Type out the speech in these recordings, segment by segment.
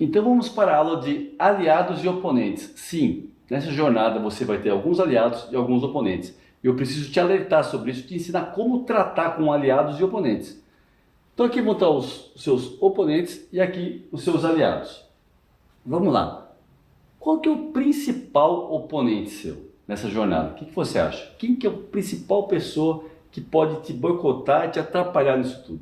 Então vamos para a aula de aliados e oponentes. Sim, nessa jornada você vai ter alguns aliados e alguns oponentes. Eu preciso te alertar sobre isso, te ensinar como tratar com aliados e oponentes. Então aqui vão estar os seus oponentes e aqui os seus aliados. Vamos lá. Qual que é o principal oponente seu nessa jornada? O que você acha? Quem que é a principal pessoa que pode te boicotar e te atrapalhar nisso tudo?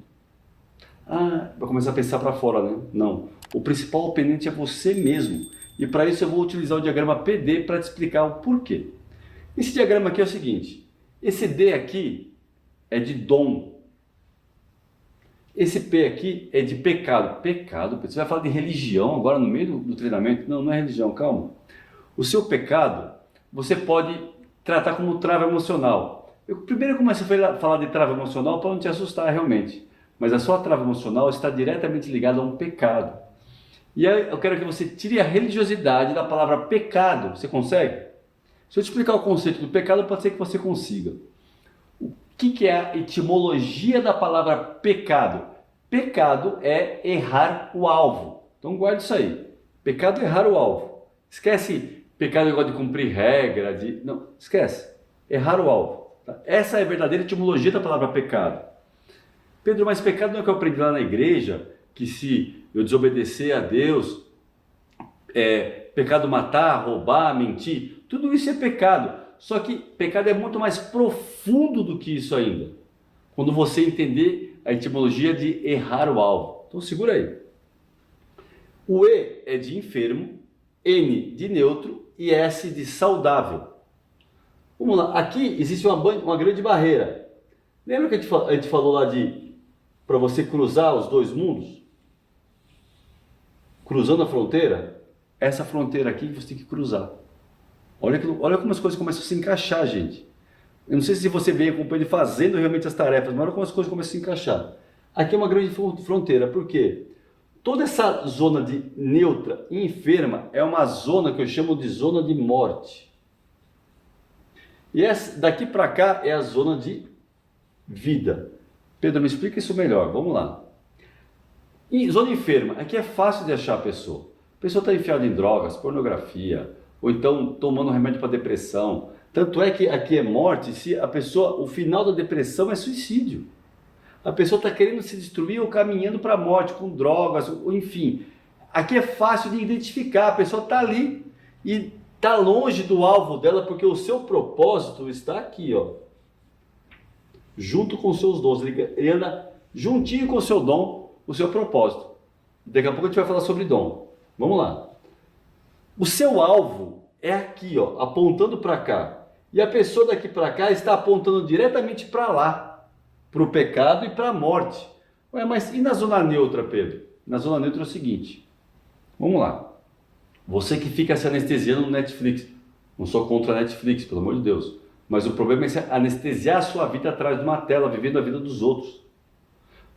Ah, vai começar a pensar para fora, né? Não. O principal oponente é você mesmo. E para isso eu vou utilizar o diagrama PD para te explicar o porquê. Esse diagrama aqui é o seguinte. Esse D aqui é de dom. Esse P aqui é de pecado. Pecado? Você vai falar de religião agora no meio do treinamento? Não, não é religião, calma. O seu pecado você pode tratar como trava emocional. Primeiro eu começo a falar de trava emocional para não te assustar realmente. Mas a sua trava emocional está diretamente ligada a um pecado. E aí eu quero que você tire a religiosidade da palavra pecado. Você consegue? Se eu te explicar o conceito do pecado, pode ser que você consiga. O que é a etimologia da palavra pecado? Pecado é errar o alvo. Então guarde isso aí. Pecado é errar o alvo. Esquece pecado igual de cumprir regra, não, esquece. Errar o alvo. Tá? Essa é a verdadeira etimologia da palavra pecado. Pedro, mas pecado não é que eu aprendi lá na igreja, que se eu desobedecer a Deus, pecado matar, roubar, mentir, tudo isso é pecado. Só que pecado é muito mais profundo do que isso ainda. Quando você entender a etimologia de errar o alvo. Então segura aí. O E é de enfermo, N de neutro e S de saudável. Vamos lá, aqui existe uma grande barreira. Lembra que a gente falou lá para você cruzar os dois mundos? Cruzando a fronteira? Essa fronteira aqui você tem que cruzar. Olha como as coisas começam a se encaixar, gente. Eu não sei se você veio acompanhando ele fazendo realmente as tarefas, mas olha como as coisas começam a se encaixar. Aqui é uma grande fronteira, por quê? Toda essa zona de neutra e enferma é uma zona que eu chamo de zona de morte. E daqui para cá é a zona de vida. Pedro, me explica isso melhor, vamos lá. E zona enferma, aqui é fácil de achar a pessoa. A pessoa está enfiada em drogas, pornografia, ou então tomando remédio para depressão. Tanto é que aqui é morte se a pessoa, o final da depressão é suicídio. A pessoa está querendo se destruir ou caminhando para a morte com drogas, ou enfim. Aqui é fácil de identificar, a pessoa está ali e está longe do alvo dela porque o seu propósito está aqui, ó. Junto com os seus dons, ele anda juntinho com o seu dom, o seu propósito. Daqui a pouco a gente vai falar sobre dom. Vamos lá. O seu alvo é aqui, ó, apontando para cá. E a pessoa daqui para cá está apontando diretamente para lá, para o pecado e para a morte. Ué, mas e na zona neutra, Pedro? Na zona neutra é o seguinte. Vamos lá. Você que fica se anestesiando no Netflix. Não sou contra a Netflix, pelo amor de Deus. Mas o problema é se anestesiar a sua vida atrás de uma tela, vivendo a vida dos outros.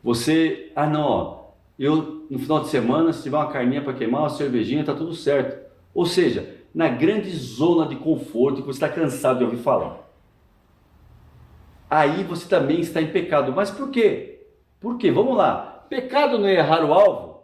Você, não, ó, eu no final de semana, se tiver uma carninha para queimar, uma cervejinha, tá tudo certo. Ou seja, na grande zona de conforto que você está cansado de ouvir falar. Aí você também está em pecado. Mas por quê? Por quê? Vamos lá. Pecado não é errar o alvo?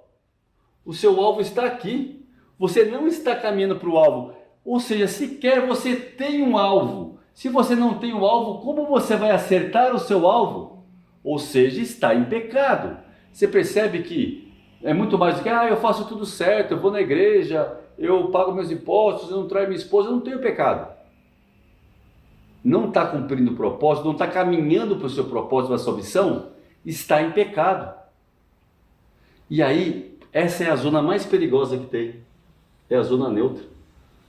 O seu alvo está aqui. Você não está caminhando para o alvo. Ou seja, sequer você tem um alvo. Se você não tem um alvo, como você vai acertar o seu alvo? Ou seja, está em pecado. Você percebe que é muito mais do que, eu faço tudo certo, eu vou na igreja, eu pago meus impostos, eu não traio minha esposa, eu não tenho pecado. Não está cumprindo o propósito, não está caminhando para o seu propósito, para a sua missão, está em pecado. E aí, essa é a zona mais perigosa que tem. É a zona neutra.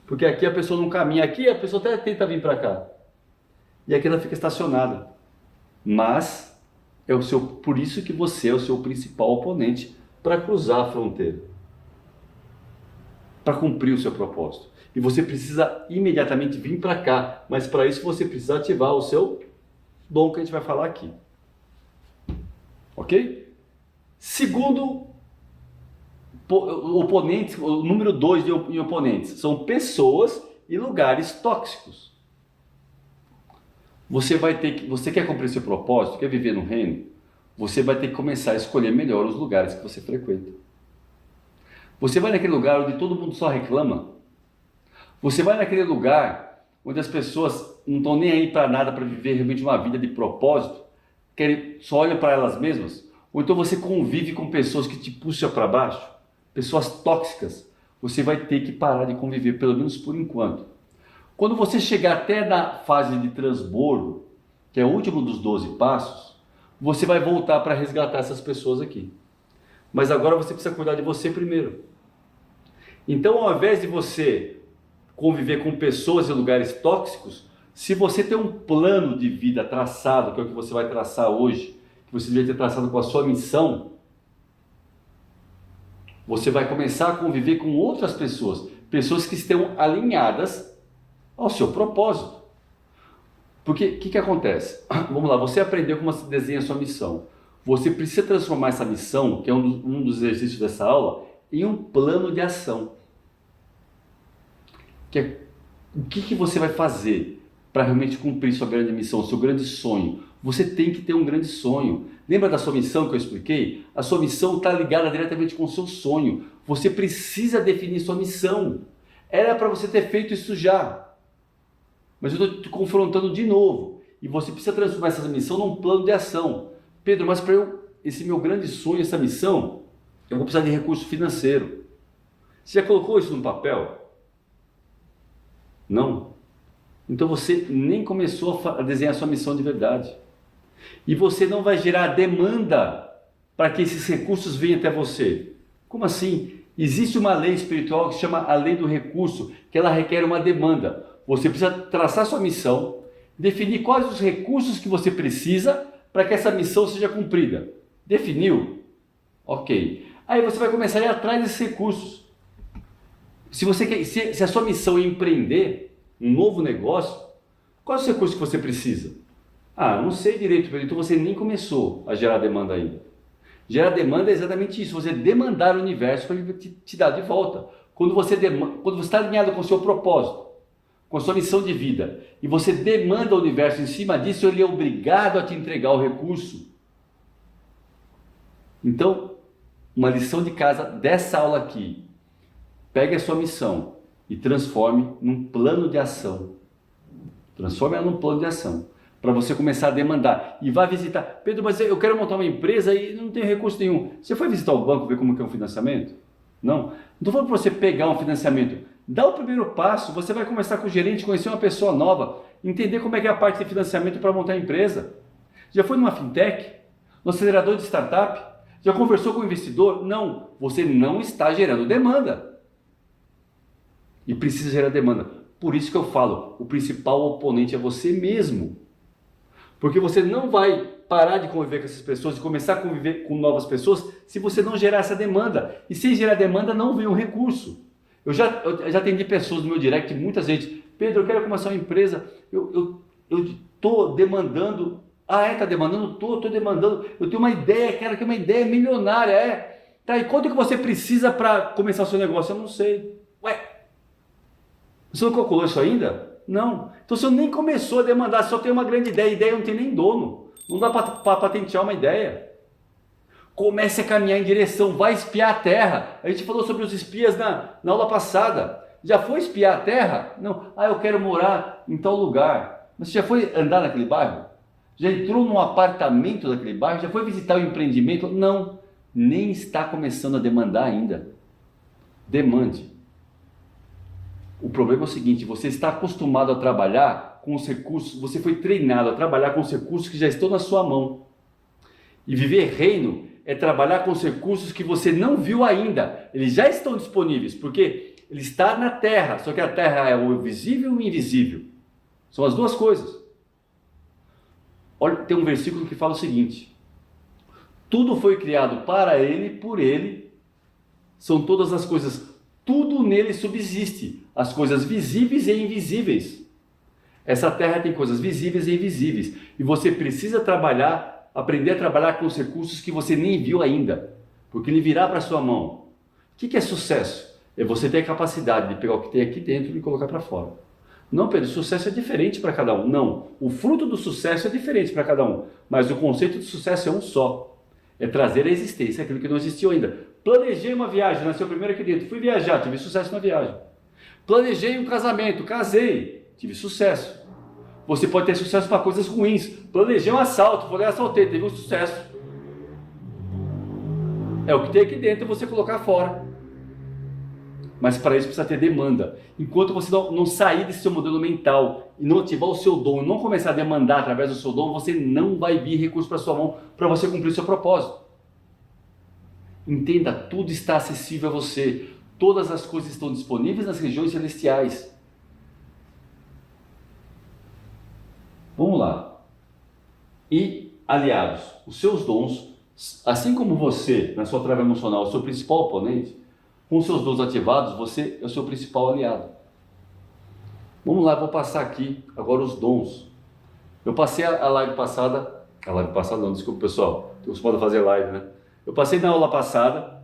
Porque aqui a pessoa não caminha, aqui a pessoa até tenta vir para cá. E aqui ela fica estacionada. Mas por isso que você é o seu principal oponente para cruzar a fronteira. Para cumprir o seu propósito. E você precisa imediatamente vir para cá. Mas para isso você precisa ativar o seu dom que a gente vai falar aqui. Ok? Segundo oponentes, o número 2 de oponentes são pessoas e lugares tóxicos. Você quer cumprir seu propósito, quer viver no reino? Você vai ter que começar a escolher melhor os lugares que você frequenta. Você vai naquele lugar onde todo mundo só reclama. Você vai naquele lugar onde as pessoas não estão nem aí para nada, para viver realmente uma vida de propósito, querem, só olham para elas mesmas. Ou então você convive com pessoas que te puxam para baixo, pessoas tóxicas. Você vai ter que parar de conviver, pelo menos por enquanto. Quando você chegar até na fase de transbordo, que é o último dos 12 passos, você vai voltar para resgatar essas pessoas aqui. Mas agora você precisa cuidar de você primeiro. Então, ao invés de você conviver com pessoas em lugares tóxicos, se você tem um plano de vida traçado, que é o que você vai traçar hoje, que você deveria ter traçado com a sua missão, você vai começar a conviver com outras pessoas, pessoas que estão alinhadas ao seu propósito. Porque o que acontece? Vamos lá, você aprendeu como você desenha a sua missão. Você precisa transformar essa missão, que é um dos exercícios dessa aula, em um plano de ação. Que é, o que você vai fazer para realmente cumprir sua grande missão, seu grande sonho? Você tem que ter um grande sonho. Lembra da sua missão que eu expliquei? A sua missão está ligada diretamente com o seu sonho. Você precisa definir sua missão. Era para você ter feito isso já. Mas eu estou te confrontando de novo. E você precisa transformar essa missão num plano de ação. Pedro, mas para esse meu grande sonho, essa missão, eu vou precisar de recurso financeiro. Você já colocou isso no papel? Não? Então você nem começou a desenhar a sua missão de verdade. E você não vai gerar demanda para que esses recursos venham até você. Como assim? Existe uma lei espiritual que se chama a lei do recurso, que ela requer uma demanda. Você precisa traçar sua missão, definir quais os recursos que você precisa para que essa missão seja cumprida. Definiu? Ok. Aí você vai começar a ir atrás desses recursos. Se a sua missão é empreender um novo negócio, quais os recursos que você precisa? Ah, não sei direito, então você nem começou a gerar demanda ainda. Gerar demanda é exatamente isso, você demandar o universo para ele te dar de volta. Quando você está alinhado com o seu propósito, com a sua missão de vida, e você demanda o universo em cima disso, ele é obrigado a te entregar o recurso. Então, uma lição de casa dessa aula aqui, pegue a sua missão e transforme num plano de ação. Transforme ela num plano de ação, para você começar a demandar. E vá visitar. Pedro, mas eu quero montar uma empresa e não tenho recurso nenhum. Você foi visitar o banco, ver como que é um financiamento? Não. Não estou falando para você pegar um financiamento. Dá o primeiro passo, você vai conversar com o gerente, conhecer uma pessoa nova, entender como é que é a parte de financiamento para montar a empresa. Já foi numa fintech? No acelerador de startup? Já conversou com o investidor? Não. Você não está gerando demanda. E precisa gerar demanda. Por isso que eu falo, o principal oponente é você mesmo. Porque você não vai parar de conviver com essas pessoas e começar a conviver com novas pessoas se você não gerar essa demanda. E sem gerar demanda não vem um recurso. Eu já atendi pessoas no meu direct, muitas vezes, Pedro, eu quero começar uma empresa, eu estou demandando, está demandando? Estou demandando, eu tenho uma ideia, quero que é uma ideia milionária, Tá, e quanto que você precisa para começar o seu negócio? Eu não sei. Ué, você não calculou isso ainda? Não. Então você nem começou a demandar, só tem uma grande ideia não tem nem dono, não dá para patentear uma ideia. Comece a caminhar em direção, vai espiar a terra. A gente falou sobre os espias na aula passada. Já foi espiar a terra? Não. Eu quero morar em tal lugar. Mas você já foi andar naquele bairro? Já entrou num apartamento daquele bairro? Já foi visitar o empreendimento? Não. Nem está começando a demandar ainda. Demande. O problema é o seguinte, você está acostumado a trabalhar com os recursos, você foi treinado a trabalhar com os recursos que já estão na sua mão. E viver reino é trabalhar com os recursos que você não viu ainda. Eles já estão disponíveis, porque ele está na terra, só que a terra é o visível e o invisível. São as duas coisas. Olha, tem um versículo que fala o seguinte: tudo foi criado para ele, por ele, são todas as coisas, tudo nele subsiste, as coisas visíveis e invisíveis. Essa terra tem coisas visíveis e invisíveis, e você precisa aprender a trabalhar com os recursos que você nem viu ainda, porque ele virá para a sua mão. O que é sucesso? É você ter a capacidade de pegar o que tem aqui dentro e colocar para fora. Não, Pedro, sucesso é diferente para cada um. Não, o fruto do sucesso é diferente para cada um, mas o conceito de sucesso é um só. É trazer à existência aquilo que não existiu ainda. Planejei uma viagem, nasceu primeiro aqui dentro, fui viajar, tive sucesso na viagem. Planejei um casamento, casei, tive sucesso. Você pode ter sucesso para coisas ruins. Planejei um assalto, vou lá assaltei, teve um sucesso. É o que tem aqui dentro, você colocar fora. Mas para isso precisa ter demanda. Enquanto você não sair desse seu modelo mental e não ativar o seu dom, e não começar a demandar através do seu dom, você não vai vir recurso para sua mão para você cumprir o seu propósito. Entenda, tudo está acessível a você. Todas as coisas estão disponíveis nas regiões celestiais. Vamos lá. E, aliados, os seus dons, assim como você, na sua trava emocional, é o seu principal oponente, com seus dons ativados, você é o seu principal aliado. Vamos lá, vou passar aqui agora os dons. Eu passei a live passada não, desculpa pessoal, estou acostumado a fazer live, né? Eu passei na aula passada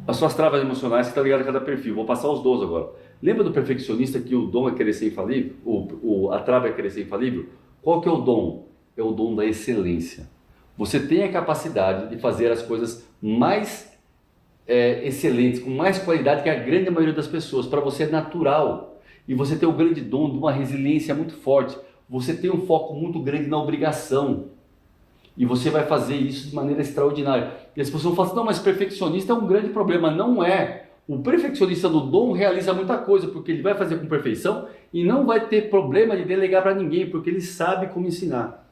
as suas travas emocionais que estão ligadas a cada perfil. Vou passar os dons agora. Lembra do perfeccionista que o dom é querer ser infalível? A trava é querer ser infalível? Qual que é o dom? É o dom da excelência. Você tem a capacidade de fazer as coisas mais excelentes, com mais qualidade que a grande maioria das pessoas. Para você é natural. E você tem o grande dom de uma resiliência muito forte. Você tem um foco muito grande na obrigação. E você vai fazer isso de maneira extraordinária. E as pessoas falam assim, não, mas perfeccionista é um grande problema. Não é. O perfeccionista do dom realiza muita coisa, porque ele vai fazer com perfeição e não vai ter problema de delegar para ninguém, porque ele sabe como ensinar.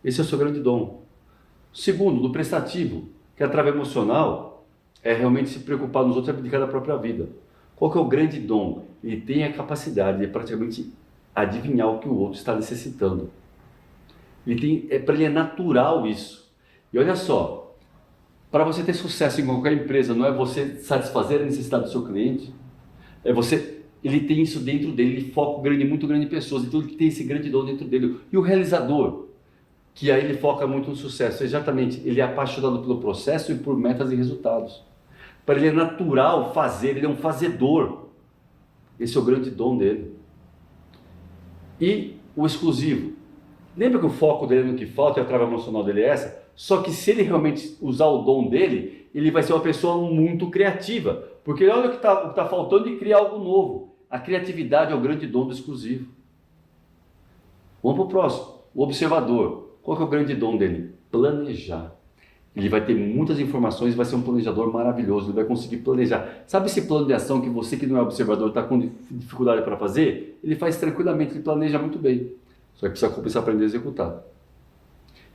Esse é o seu grande dom. Segundo, do prestativo, que a trava emocional é realmente se preocupar nos outros e abdicar da própria vida. Qual que é o grande dom? Ele tem a capacidade de praticamente adivinhar o que o outro está necessitando. Para ele é natural isso. E olha só, para você ter sucesso em qualquer empresa, não é você satisfazer a necessidade do seu cliente, ele tem isso dentro dele, ele foca muito grande em pessoas, então ele tem esse grande dom dentro dele. E o realizador, que aí ele foca muito no sucesso, exatamente, ele é apaixonado pelo processo e por metas e resultados. Para ele é natural fazer, ele é um fazedor. Esse é o grande dom dele. E o exclusivo. Lembra que o foco dele no que falta e a trava emocional dele é essa? Só que se ele realmente usar o dom dele, ele vai ser uma pessoa muito criativa. Porque olha o que tá faltando de criar algo novo. A criatividade é o grande dom do exclusivo. Vamos para o próximo. O observador. Qual que é o grande dom dele? Planejar. Ele vai ter muitas informações e vai ser um planejador maravilhoso. Ele vai conseguir planejar. Sabe esse plano de ação que você que não é observador está com dificuldade para fazer? Ele faz tranquilamente, ele planeja muito bem. Só que precisa começar a aprender a executar.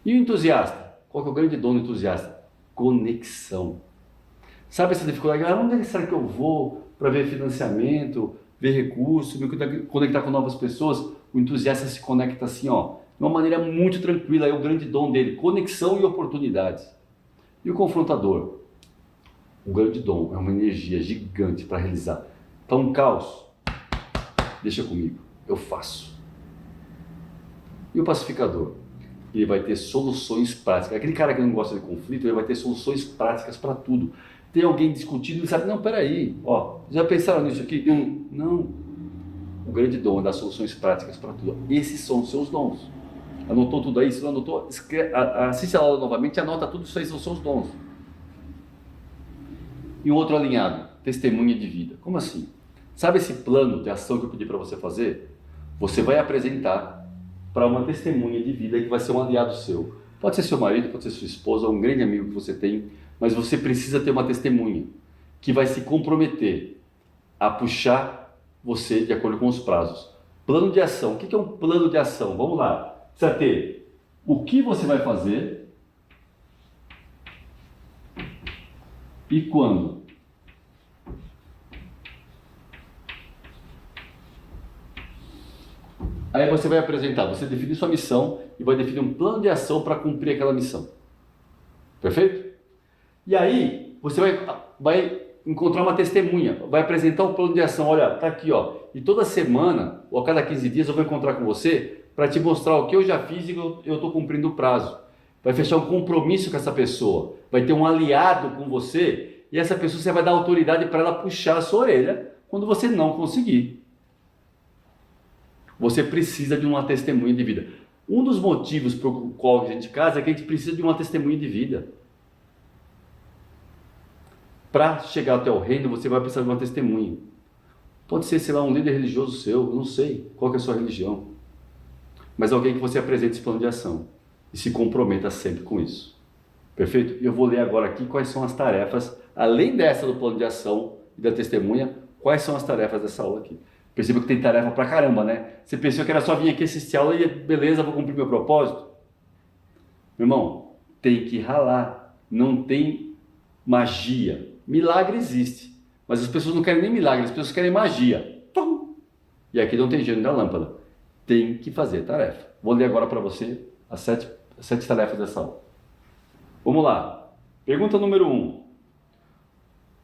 E o entusiasta? Qual que é o grande dom do entusiasta? Conexão. Sabe essa dificuldade? Onde será que eu vou para ver financiamento, ver recursos, me conectar com novas pessoas? O entusiasta se conecta assim, ó, de uma maneira muito tranquila. É o grande dom dele. Conexão e oportunidades. E o confrontador? O grande dom é uma energia gigante para realizar. Está um caos? Deixa comigo. Eu faço. E o pacificador? Ele vai ter soluções práticas. Aquele cara que não gosta de conflito, ele vai ter soluções práticas para tudo. Tem alguém discutindo, ele sabe, não, peraí, ó, já pensaram nisso aqui? Não. O grande dom é dar soluções práticas para tudo. Esses são os seus dons. Anotou tudo aí? Se não anotou, assiste a aula novamente e anota tudo isso aí, são os seus dons. E um outro alinhado, testemunha de vida. Como assim? Sabe esse plano de ação que eu pedi para você fazer? Você vai apresentar para uma testemunha de vida que vai ser um aliado seu. Pode ser seu marido, pode ser sua esposa, um grande amigo que você tem, mas você precisa ter uma testemunha que vai se comprometer a puxar você de acordo com os prazos. Plano de ação. O que é um plano de ação? Vamos lá. Precisa ter o que você vai fazer e quando. Aí você vai apresentar, você define sua missão e vai definir um plano de ação para cumprir aquela missão. Perfeito? E aí você vai encontrar uma testemunha, vai apresentar o plano de ação. Olha, tá aqui, ó. E toda semana, ou a cada 15 dias, eu vou encontrar com você para te mostrar o que eu já fiz e que eu estou cumprindo o prazo. Vai fechar um compromisso com essa pessoa, vai ter um aliado com você e essa pessoa você vai dar autoridade para ela puxar a sua orelha quando você não conseguir. Você precisa de uma testemunha de vida. Um dos motivos pelo qual a gente casa é que a gente precisa de uma testemunha de vida. Para chegar até o reino, você vai precisar de uma testemunha. Pode ser, sei lá, um líder religioso seu, eu não sei qual que é a sua religião. Mas alguém que você apresente esse plano de ação e se comprometa sempre com isso. Perfeito? Eu vou ler agora aqui quais são as tarefas, além dessa do plano de ação e da testemunha, quais são as tarefas dessa aula aqui. Perceba que tem tarefa pra caramba, né? Você pensou que era só vir aqui assistir a aula e beleza, vou cumprir meu propósito? Meu irmão, tem que ralar, não tem magia. Milagre existe, mas as pessoas não querem nem milagre, as pessoas querem magia. Pum! E aqui não tem gênio da lâmpada. Tem que fazer tarefa. Vou ler agora para você as sete tarefas dessa aula. Vamos lá. Pergunta número 1.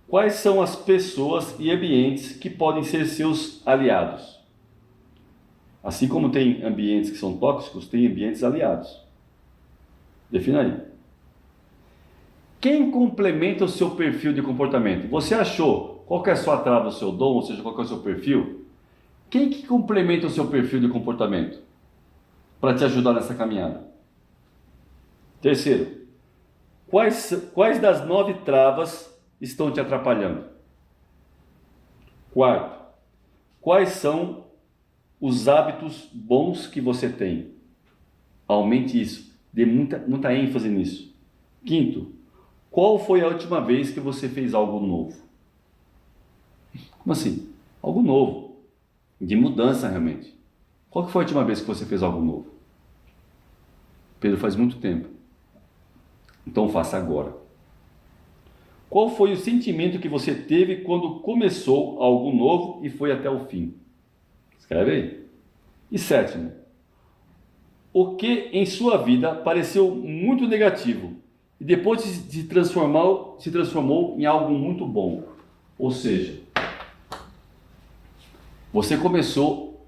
Quais são as pessoas e ambientes que podem ser seus aliados? Assim como tem ambientes que são tóxicos, tem ambientes aliados. Defina aí. Quem complementa o seu perfil de comportamento? Você achou qual que é a sua trava, o seu dom, ou seja, qual que é o seu perfil? Quem que complementa o seu perfil de comportamento para te ajudar nessa caminhada? Terceiro, quais das 9 travas estão te atrapalhando? Quarto, quais são os hábitos bons que você tem? Aumente isso, dê muita ênfase nisso. Quinto, qual foi a última vez que você fez algo novo? Como assim? Algo novo, de mudança realmente. Qual que foi a última vez que você fez algo novo? Pedro, faz muito tempo. Então faça agora. Qual foi o sentimento que você teve quando começou algo novo e foi até o fim? Escreve aí. E sétimo, o que em sua vida pareceu muito negativo e depois se transformou em algo muito bom? Ou seja, você começou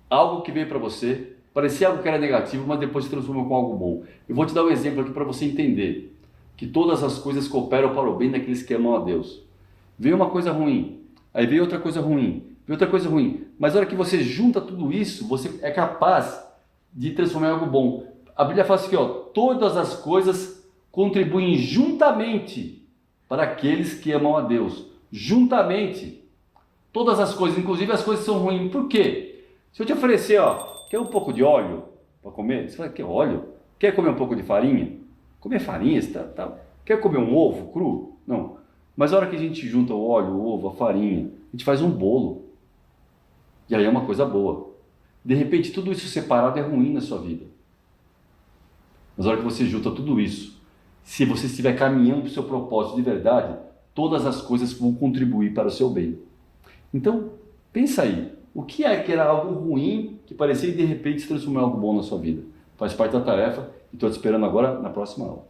algo que veio para você, parecia algo que era negativo, mas depois se transformou com algo bom. Eu vou te dar um exemplo aqui para você entender que todas as coisas cooperam para o bem daqueles que amam a Deus. Veio uma coisa ruim, aí veio outra coisa ruim, veio outra coisa ruim. Mas na hora que você junta tudo isso, você é capaz de transformar em algo bom. A Bíblia fala assim, ó, todas as coisas contribuem juntamente para aqueles que amam a Deus. Juntamente. Todas as coisas, inclusive as coisas que são ruins. Por quê? Se eu te oferecer, ó, quer um pouco de óleo para comer? Você fala, quer óleo? Quer comer um pouco de farinha? Comer farinha, tá. Quer comer um ovo cru? Não. Mas a hora que a gente junta o óleo, o ovo, a farinha, a gente faz um bolo. E aí é uma coisa boa. De repente, tudo isso separado é ruim na sua vida. Mas a hora que você junta tudo isso, se você estiver caminhando para o seu propósito de verdade, todas as coisas vão contribuir para o seu bem. Então, pensa aí. O que é que era algo ruim que parecia e de repente se transformou em algo bom na sua vida? Faz parte da tarefa e estou te esperando agora na próxima aula.